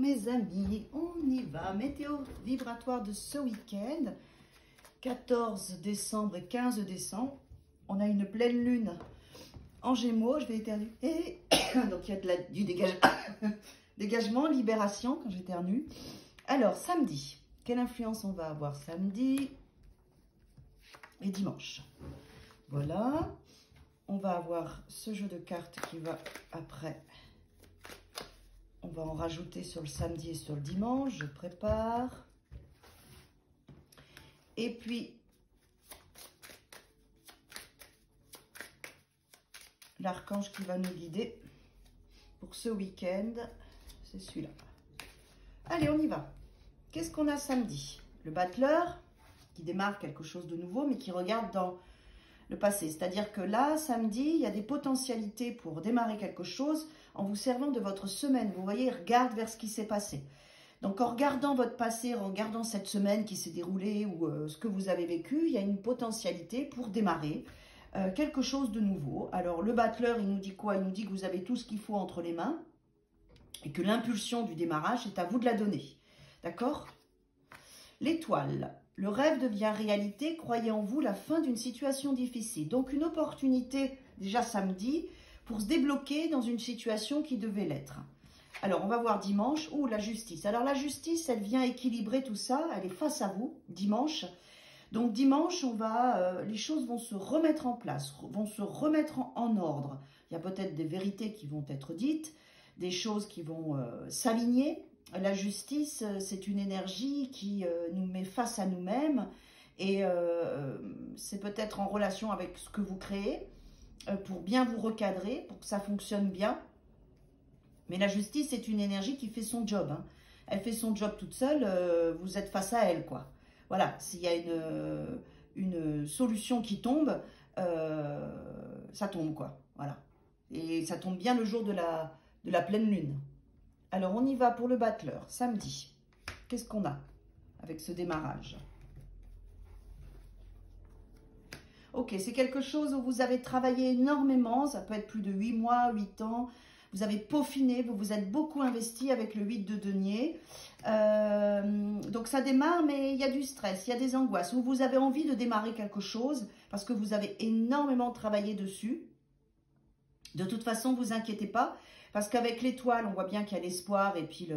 mes amis, on y va. Météo vibratoire de ce week-end, 14 décembre et 15 décembre. On a une pleine lune en Gémeaux, je vais éternuer. Et donc il y a du dégagement, libération quand j'éternue. Alors samedi, quelle influence on va avoir samedi et dimanche? Voilà, on va avoir ce jeu de cartes qui va après. On va en rajouter sur le samedi et sur le dimanche. Je prépare. Et puis, l'archange qui va nous guider pour ce week-end, c'est celui-là. Allez, on y va. Qu'est-ce qu'on a samedi? Le battleur qui démarre quelque chose de nouveau, mais qui regarde dans le passé. C'est-à-dire que là, samedi, il y a des potentialités pour démarrer quelque chose en vous servant de votre semaine. Vous voyez, regarde vers ce qui s'est passé. Donc, en regardant votre passé, en regardant cette semaine qui s'est déroulée ou ce que vous avez vécu, il y a une potentialité pour démarrer quelque chose de nouveau. Alors, le battleur, il nous dit quoi? Il nous dit que vous avez tout ce qu'il faut entre les mains et que l'impulsion du démarrage, c'est à vous de la donner. D'accord? L'étoile. Le rêve devient réalité, croyez en vous, la fin d'une situation difficile. Donc une opportunité, déjà samedi, pour se débloquer dans une situation qui devait l'être. Alors on va voir dimanche, la justice. Alors la justice, elle vient équilibrer tout ça, elle est face à vous, dimanche. Donc dimanche, les choses vont se remettre en place, vont se remettre en ordre. Il y a peut-être des vérités qui vont être dites, des choses qui vont s'aligner. La justice, c'est une énergie qui nous met face à nous-mêmes et c'est peut-être en relation avec ce que vous créez pour bien vous recadrer, pour que ça fonctionne bien. Mais la justice, c'est une énergie qui fait son job. Hein. Elle fait son job toute seule, vous êtes face à elle, quoi. Voilà, s'il y a une solution qui tombe, ça tombe, quoi. Voilà. Et ça tombe bien le jour de la pleine lune. Alors, on y va pour le battleur, samedi. Qu'est-ce qu'on a avec ce démarrage? Ok, c'est quelque chose où vous avez travaillé énormément, ça peut être plus de 8 mois, 8 ans. Vous avez peaufiné, vous vous êtes beaucoup investi avec le 8 de denier. Donc, ça démarre, mais il y a du stress, il y a des angoisses. Où vous avez envie de démarrer quelque chose parce que vous avez énormément travaillé dessus. De toute façon, ne vous inquiétez pas. Parce qu'avec l'étoile, on voit bien qu'il y a l'espoir et puis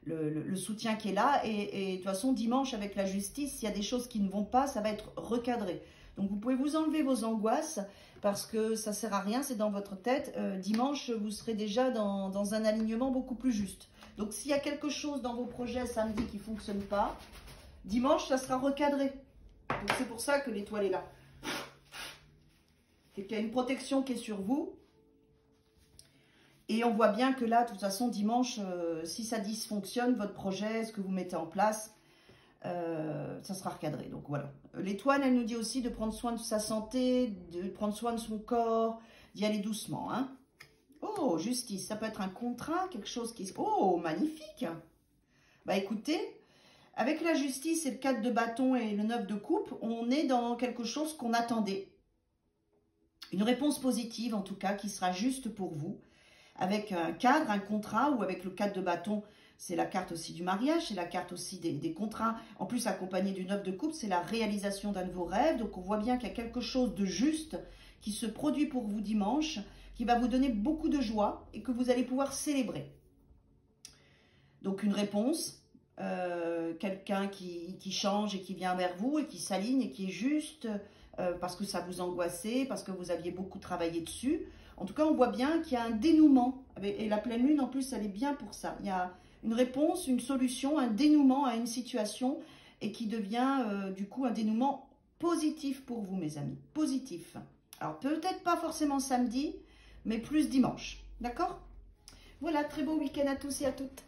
le soutien qui est là. Et de toute façon, dimanche, avec la justice, s'il y a des choses qui ne vont pas, ça va être recadré. Donc, vous pouvez vous enlever vos angoisses parce que ça ne sert à rien, c'est dans votre tête. Dimanche, vous serez déjà dans un alignement beaucoup plus juste. Donc, s'il y a quelque chose dans vos projets samedi qui ne fonctionne pas, dimanche, ça sera recadré. Donc, c'est pour ça que l'étoile est là. C'est qu'il y a une protection qui est sur vous. Et on voit bien que là, de toute façon, dimanche, si ça dysfonctionne, votre projet, ce que vous mettez en place, ça sera recadré. Donc voilà. L'étoile, elle nous dit aussi de prendre soin de sa santé, de prendre soin de son corps, d'y aller doucement. Hein. Oh, justice, ça peut être un contrat, quelque chose qui... Oh, magnifique. Bah écoutez, avec la justice et le 4 de bâton et le 9 de coupe, on est dans quelque chose qu'on attendait. Une réponse positive, en tout cas, qui sera juste pour vous. Avec un cadre, un contrat, ou avec le 4 de bâton, c'est la carte aussi du mariage, c'est la carte aussi des contrats. En plus, accompagné du 9 de coupe, c'est la réalisation d'un de vos rêves. Donc, on voit bien qu'il y a quelque chose de juste qui se produit pour vous dimanche, qui va vous donner beaucoup de joie et que vous allez pouvoir célébrer. Donc, une réponse, quelqu'un qui change et qui vient vers vous et qui s'aligne et qui est juste parce que ça vous angoissait, parce que vous aviez beaucoup travaillé dessus. En tout cas, on voit bien qu'il y a un dénouement. Et la pleine lune, en plus, elle est bien pour ça. Il y a une réponse, une solution, un dénouement à une situation et qui devient, du coup, un dénouement positif pour vous, mes amis. Positif. Alors, peut-être pas forcément samedi, mais plus dimanche. D'accord? Voilà, très beau week-end à tous et à toutes.